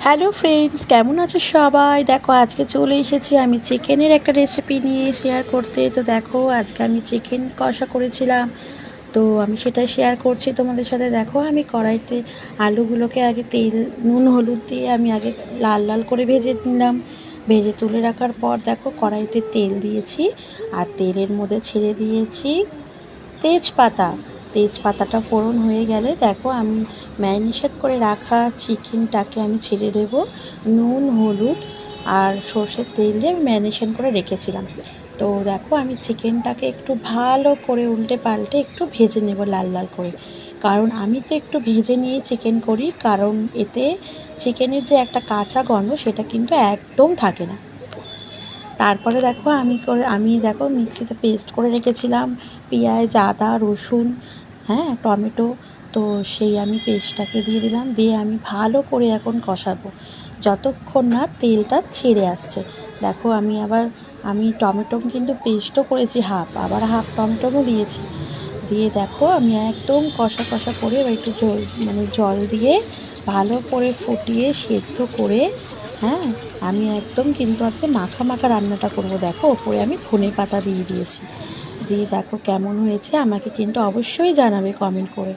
Hello friends, কেমন আছো সবাই? দেখো আজকে চলে এসেছি আমি চিকেনের একটা রেসিপি নিয়ে শেয়ার করতে। তো দেখো আজকে আমি চিকেন কষা করেছিলাম, তো আমি সেটা শেয়ার করছি তোমাদের সাথে। দেখো আমি কড়াইতে আলুগুলোকে আগে তেল নুন হলুদ দিয়ে আমি আগে লাল লাল করে ভেজে নিলাম। ভেজে তুলে রাখার পর দেখো কড়াইতে তেল দিয়েছি, আর তেলের মধ্যে ছেড়ে দিয়েছি তেজপাতা। তেজপাতাটা ফোড়ন হয়ে গেলে দেখো আমি ম্যারিনেশন করে রাখা চিকেনটাকে আমি ছেড়ে দেব। নুন হলুদ আর সর্ষের তেল দিয়ে আমি ম্যারিনেশন করে রেখেছিলাম। তো দেখো আমি চিকেনটাকে একটু ভালো করে উল্টে পাল্টে একটু ভেজে নেব লাল লাল করে, কারণ আমি তো একটু ভেজে নিয়ে চিকেন করি, কারণ এতে চিকেনের যে একটা কাঁচা গন্ধ সেটা কিন্তু একদম থাকে না। তারপরে দেখো আমি দেখো মিক্সিতে পেস্ট করে রেখেছিলাম পেঁয়াজ আদা রসুন, হ্যাঁ টমেটো। তো সেই আমি পেস্টটাকে দিয়ে দিলাম, দিয়ে আমি ভালো করে এখন কষাবো যতক্ষণ না তেলটা ছেড়ে আসছে। দেখো আমি টমেটো কিন্তু পেস্টও করেছি হাফ, আবার হাফ টমেটোও দিয়েছি। দিয়ে দেখো আমি একদম কষা কষা করে এবার একটু জল দিয়ে ভালো করে ফুটিয়ে সেদ্ধ করে, হ্যাঁ আমি একদম কিন্তু আজকে মাখা মাখা রান্নাটা করব। দেখো ওপরে আমি ধনে পাতা দিয়ে দিয়েছি। দিয়ে দেখো কেমন হয়েছে আমাকে কিন্তু অবশ্যই জানাবে কমেন্ট করে।